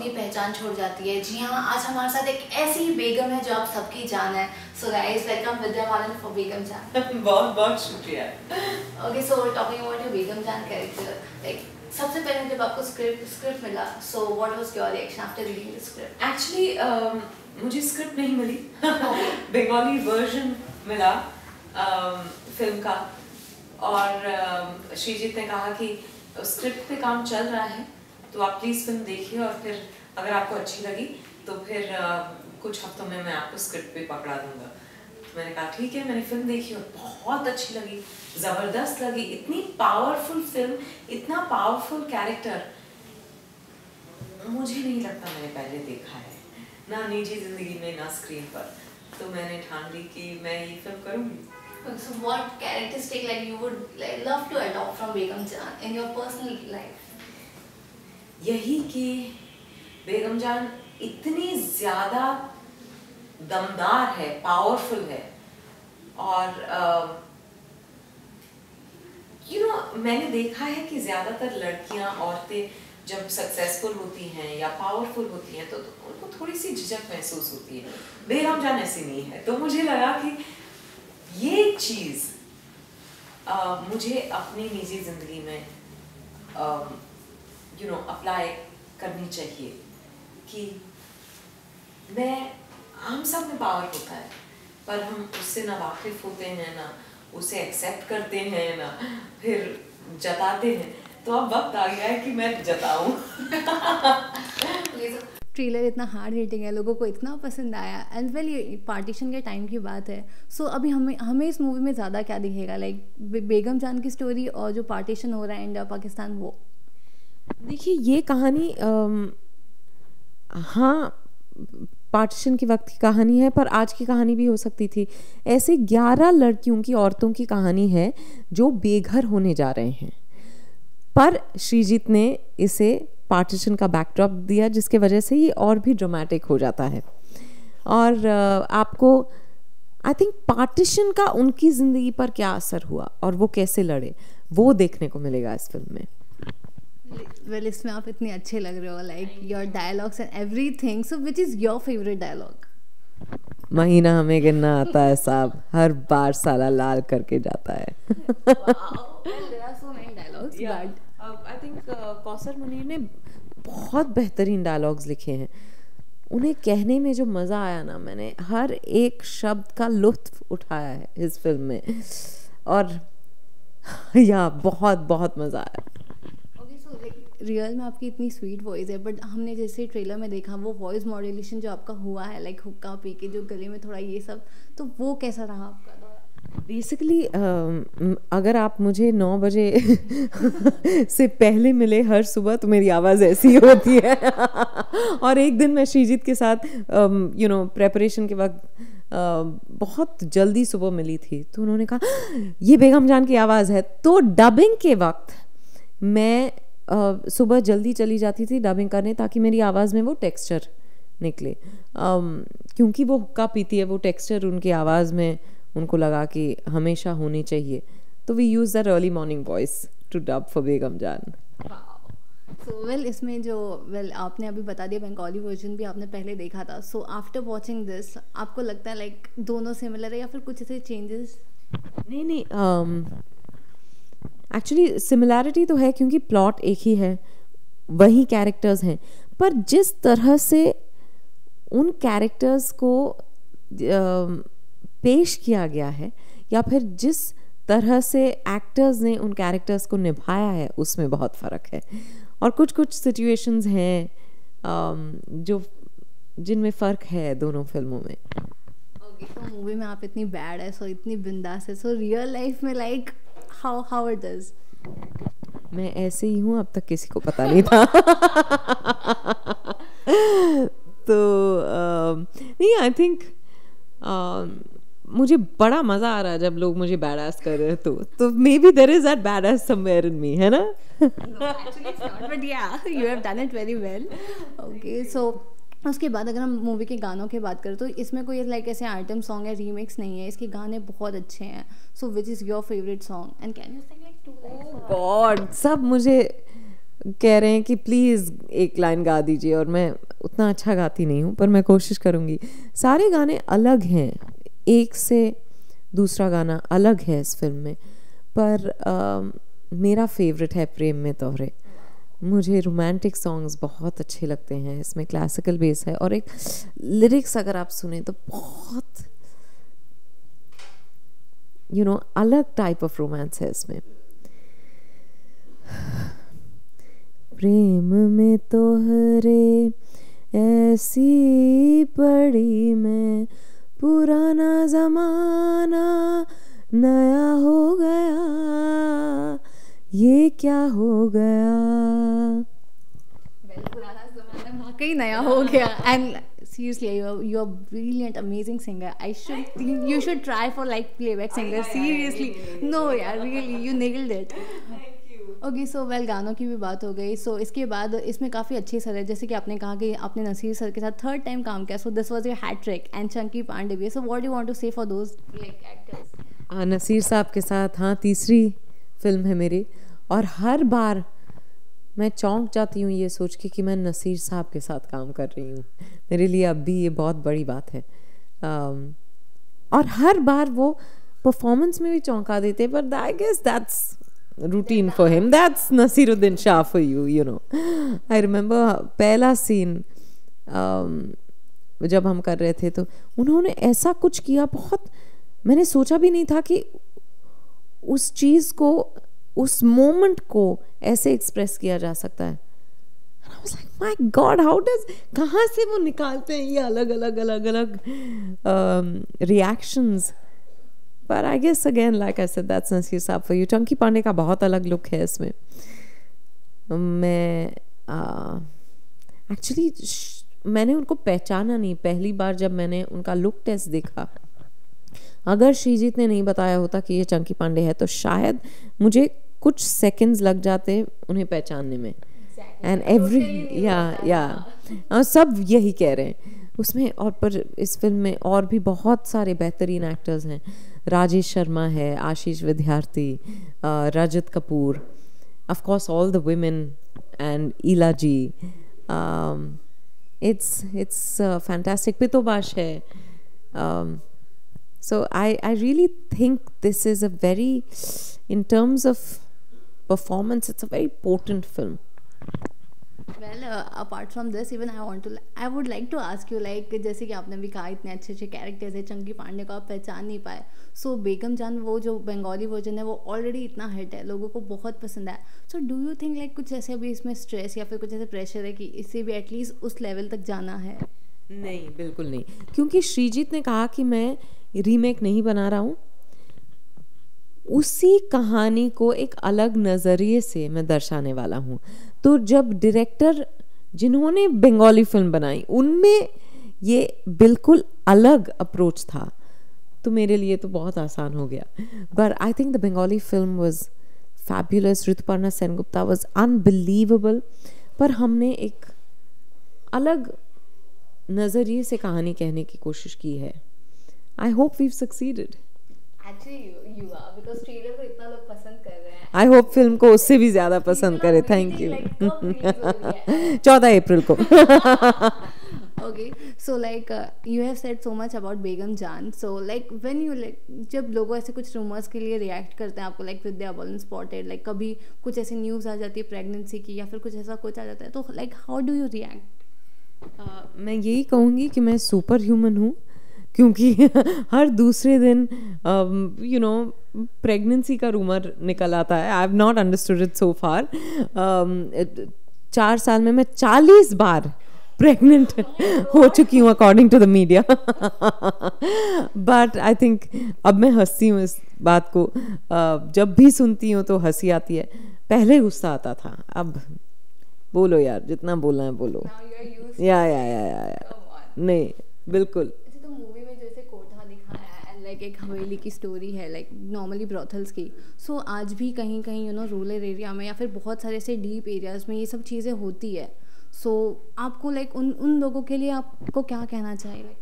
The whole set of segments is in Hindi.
अपनी पहचान छोड़ जाती है। जी हाँ, आज हमारे साथ एक ऐसी बेगम है जो आप सबकी जान है। So guys, welcome Vidya Balan for Begum Jaan. बहुत बहुत शुक्रिया। Okay, so talking about your Begum Jaan character, like सबसे पहले जब आपको स्क्रिप्ट मिला, so what was your reaction after reading the script? Actually मुझे स्क्रिप्ट नहीं मिली, बंगाली वर्जन मिला फिल्म का, और श्रीजीत ने कहा कि स्क्रिप्ट पे काम चल रहा है तो आप प्लीज़ फिल्म देखिए, और फिर अगर आपको अच्छी लगी तो फिर कुछ हफ्तों में मैं आपको स्क्रिप्ट पे पकड़ा दूंगा। तो मैंने कहा ठीक है। मैंने फिल्म देखी और बहुत अच्छी लगी, ज़बरदस्त लगी। इतनी पावरफुल फिल्म, इतना पावरफुल कैरेक्टर मुझे नहीं लगता मैंने पहले देखा है, ना निजी ज़िंदगी में ना स्क्रीन पर। तो मैंने ठान ली कि मैं ये फिल्म करूँगी। So what characteristic like you would love to adopt from Begum Jaan in your personal life? यही कि बेगम जान इतनी ज़्यादा दमदार है, पावरफुल है, और मैंने देखा है कि ज़्यादातर लड़कियां, औरतें जब सक्सेसफुल होती हैं या पावरफुल होती हैं तो उनको थोड़ी सी झिझक महसूस होती है। बेगम जान ऐसी नहीं है। तो मुझे लगा कि ये चीज़ मुझे अपनी निजी ज़िंदगी में अप्लाई करनी चाहिए कि हम सब में पावर होता है, पर हम उससे ना वाकिफ होते हैं, ना उसे एक्सेप्ट करते हैं, ना फिर जताते हैं। तो अब वक्त आ गया है कि मैं जताऊं। ट्रेलर इतना हार्ड हिटिंग है, लोगों को इतना पसंद आया, एंड वेल ये पार्टीशन के टाइम की बात है। सो अभी हमें इस मूवी में ज़्यादा क्या दिखेगा, लाइक बेगम जान की स्टोरी और जो पार्टीशन हो रहा है इंडिया पाकिस्तान, वो? देखिए, ये कहानी हाँ पार्टीशन के वक्त की कहानी है, पर आज की कहानी भी हो सकती थी। ऐसे 11 लड़कियों की, औरतों की कहानी है जो बेघर होने जा रहे हैं, पर श्रीजीत ने इसे पार्टीशन का बैकड्रॉप दिया, जिसके वजह से ये और भी ड्रामेटिक हो जाता है। और आपको आई थिंक पार्टीशन का उनकी ज़िंदगी पर क्या असर हुआ और वो कैसे लड़े, वो देखने को मिलेगा इस फिल्म में। वेल, इसमें आप इतने अच्छे लग रहे हो, like your dialogues and everything. So which is your favourite dialogue? महीना हमें गिनना आता है साहब, हर बार साला लाल करके जाता है। आई थिंक कौसर मुनीर ने बहुत बेहतरीन डायलॉग्स लिखे हैं। उन्हें कहने में जो मज़ा आया ना, मैंने हर एक शब्द का लुत्फ उठाया है इस फिल्म में, और बहुत बहुत मज़ा आया। रियल में आपकी इतनी स्वीट वॉइस है, बट हमने जैसे ट्रेलर में देखा वो वॉइस मॉड्यूलेशन जो आपका हुआ है, लाइक हुक्का पी के जो गले में थोड़ा ये सब, तो वो कैसा रहा आपका? बेसिकली अगर आप मुझे 9 बजे से पहले मिले हर सुबह तो मेरी आवाज़ ऐसी होती है। और एक दिन मैं श्रीजीत के साथ प्रेपरेशन के वक्त बहुत जल्दी सुबह मिली थी, तो उन्होंने कहा ये बेगम जान की आवाज़ है। तो डबिंग के वक्त मैं सुबह जल्दी चली जाती थी डबिंग करने, ताकि मेरी आवाज़ में वो टेक्सचर निकले, क्योंकि वो हुक्का पीती है, वो टेक्सचर उनकी आवाज़ में उनको लगा कि हमेशा होनी चाहिए। तो we use that early morning voice to dub for Begum Jaan. So well, इसमें जो आपने अभी बता दिया बंगाली वर्जन भी आपने पहले देखा था। सो आफ्टर वॉचिंग दिस आपको लगता है लाइक दोनों सिमिलर है या फिर कुछ ऐसे चेंजेस? नहीं, एक्चुअली सिमिलैरिटी तो है, क्योंकि प्लॉट एक ही है, वही कैरेक्टर्स हैं, पर जिस तरह से उन कैरेक्टर्स को पेश किया गया है, या फिर जिस तरह से एक्टर्स ने उन कैरेक्टर्स को निभाया है, उसमें बहुत फ़र्क है। और कुछ सिचुएशंस हैं जिनमें फ़र्क है दोनों फिल्मों में। ओके, तो मूवी में आप इतनी बैड है, सो इतनी बिंदास है, सो रियल लाइफ में लाइक हाउ इट इज? मैं ऐसे ही हूँ, अब तक किसी को पता नहीं था। तो नहीं, आई थिंक मुझे बड़ा मजा आ रहा है जब लोग मुझे बैडास कर रहे हैं, तो maybe there is that badass somewhere in me, है ना? Actually it's not, but yeah you have done it very well. Okay, so उसके बाद अगर हम मूवी के गानों की बात करें तो इसमें कोई लाइक ऐसे आइटम सॉन्ग या रीमिक्स नहीं है, इसके गाने बहुत अच्छे हैं। So which is your favourite song and can you sing like 2 lines? God, सब मुझे कह रहे हैं कि प्लीज़ एक लाइन गा दीजिए, और मैं उतना अच्छा गाती नहीं हूँ पर मैं कोशिश करूँगी। सारे गाने अलग हैं, एक से दूसरा गाना अलग है इस फिल्म में, पर मेरा फेवरेट है प्रेम में तोहरे। मुझे रोमांटिक सॉन्ग्स बहुत अच्छे लगते हैं, इसमें क्लासिकल बेस है और एक लिरिक्स अगर आप सुने तो बहुत अलग टाइप ऑफ रोमांस है इसमें। प्रेम में तोहरे ऐसी पड़ी मैं, पुराना जमाना नया हो गया, ये क्या हो गया। पुराना जमाना वाकई नया हो गया। And seriously, you're brilliant, amazing singer. You should try for like playback singer. Seriously, no yeah, really you nailed it. Okay so well, गानों की भी बात हो गई। सो इसके बाद इसमें काफ़ी अच्छे सर है, जैसे कि आपने कहा कि आपने नसीर सर के साथ 3rd टाइम काम किया, so this was your hat trick and Chunky Pandey भी। So what you want to say for those like actors? Naseer sahab के साथ हाँ 3री फिल्म है मेरी, और हर बार मैं चौंक जाती हूँ ये सोच के कि मैं नसीर साहब के साथ काम कर रही हूँ। मेरे लिए अब भी ये बहुत बड़ी बात है। और हर बार वो परफॉर्मेंस में भी चौंका देते, but I guess that's routine for him. That's Nasiruddin Shah for you, you know. I remember पहला सीन जब हम कर रहे थे तो उन्होंने ऐसा कुछ किया, बहुत मैंने सोचा भी नहीं था कि उस चीज़ को, उस मोमेंट को ऐसे एक्सप्रेस किया जा सकता है। And I was like, my God, how does, कहाँ से वो निकालते हैं ये अलग अलग अलग अलग reactions। But I guess again, like I said, that's Nasir Saab for you. Chunky Pandey का बहुत अलग लुक है इसमें। मैं एक्चुअली मैंने उनको पहचाना नहीं पहली बार जब मैंने उनका लुक टेस्ट देखा। अगर श्रीजीत ने नहीं बताया होता कि ये चंकी पांडे है तो शायद मुझे कुछ सेकंड्स लग जाते उन्हें पहचानने में। एंड एवरी सब यही कह रहे हैं उसमें। और पर इस फिल्म में और भी बहुत सारे बेहतरीन एक्टर्स हैं। राजेश शर्मा है, Ashish Vidyarthi, Rajat Kapoor, of course all the women and Ila ji. It's fantastic. Pitobash है। So I really think this is a very, in terms of performance, it's a very potent film. Well, apart from this, even I would like to ask you, like जैसे कि आपने भी कहा इतने अच्छे अच्छे कैरेक्टर्स है, चंकी पांडे को आप पहचान नहीं पाए। सो बेगम जान वो जो बंगाली वर्जन है वो ऑलरेडी इतना हिट है, लोगों को बहुत पसंद आया। So do you think like कुछ ऐसे अभी इसमें स्ट्रेस या फिर कुछ ऐसे प्रेशर है कि इससे भी एटलीस्ट उस लेवल तक जाना है? नहीं, बिल्कुल नहीं, क्योंकि श्रीजीत ने कहा कि मैं रीमेक नहीं बना रहा हूँ, उसी कहानी को एक अलग नज़रिए से मैं दर्शाने वाला हूँ। तो जब डायरेक्टर जिन्होंने बंगाली फिल्म बनाई उनमें ये बिल्कुल अलग अप्रोच था, तो मेरे लिए तो बहुत आसान हो गया। But I think the Bengali film was fabulous. Rituparna Sengupta was unbelievable. पर हमने एक अलग नज़रिए से कहानी कहने की कोशिश की है। I hope we've succeeded. Actually, you are, because trailer को इतना लोग पसंद कर रहे हैं। I hope फिल्म को उससे भी ज़्यादा पसंद करे। Thank you. 14 अप्रैल को। Okay, so like you have said so much about बेगम जान. So like when you जब लोगों ऐसे कुछ rumors के लिए react करते हैं आपको, like Vidya Balan spotted, like कभी कुछ ऐसी news आ जाती है pregnancy की या फिर कुछ ऐसा कुछ आ जाता है, तो like how do you react? मैं यही कहूँगी कि मैं सुपर ह्यूमन हूँ, क्योंकि हर दूसरे दिन प्रेगनेंसी का रूमर निकल आता है। I have not understood it so far. 4 साल में मैं 40 बार प्रेग्नेंट हो चुकी हूँ according to the media. But I think अब मैं हंसती हूँ इस बात को। जब भी सुनती हूँ तो हंसी आती है। पहले गुस्सा आता था, अब बोलो यार, जितना बोलना है बोलो। या नहीं, बिल्कुल। एक हवेली की स्टोरी है, लाइक नॉर्मली ब्रॉथल्स की। सो आज भी कहीं कहीं रूरल एरिया में या फिर बहुत सारे ऐसे डीप एरियाज में ये सब चीज़ें होती है। सो आपको लाइक उन लोगों के लिए आपको क्या कहना चाहिए?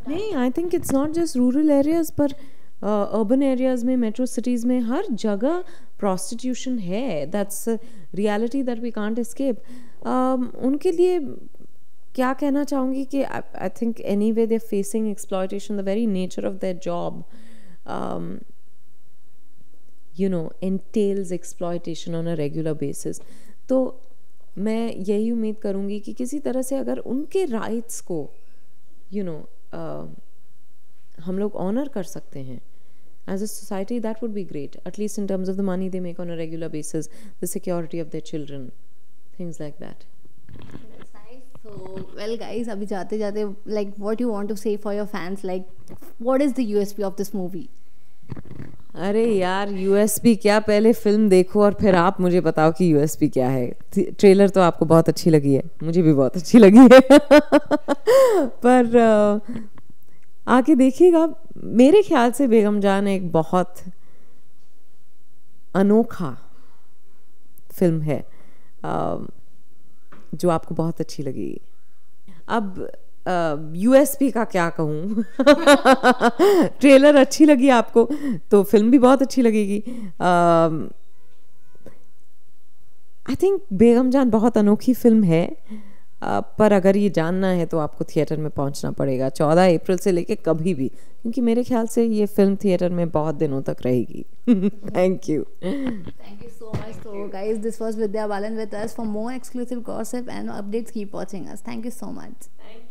नहीं, I think it's not just rural areas, पर अर्बन एरियाज़ में, मेट्रो सिटीज़ में, हर जगह प्रोस्टिट्यूशन है. That's reality that we can't escape. उनके लिए क्या कहना चाहूँगी कि I think anyway they facing exploitation. The very nature of their job entails exploitation on a regular basis. तो मैं यही उम्मीद करूँगी कि किसी तरह से अगर उनके राइट्स को हम लोग ऑनर कर सकते हैं as a society, that would be great, at least in terms of the money they make on a regular basis, the security of their children, things like that. That's nice. So, well guys, अभी जाते जाते like what you want to say for your fans, like what is the USP of this movie? अरे यार, यूएसपी क्या, पहले फिल्म देखो और फिर आप मुझे बताओ कि यूएसपी क्या है. ट्रेलर तो आपको बहुत अच्छी लगी है, मुझे भी बहुत अच्छी लगी है. पर आके देखिएगा. मेरे ख्याल से बेगम जान एक बहुत अनोखा फिल्म है जो आपको बहुत अच्छी लगेगी. अब यूएसपी का क्या कहूँ. ट्रेलर अच्छी लगी आपको तो फिल्म भी बहुत अच्छी लगेगी. आई थिंक बेगम जान बहुत अनोखी फिल्म है. पर अगर ये जानना है तो आपको थिएटर में पहुंचना पड़ेगा 14 अप्रैल से लेके कभी भी, क्योंकि मेरे ख्याल से ये फिल्म थिएटर में बहुत दिनों तक रहेगी. Thank you. Thank you so much. So guys, this was Vidya Balan with us. For more exclusive gossip and updates, keep watching us. Thank you so much. Thank you.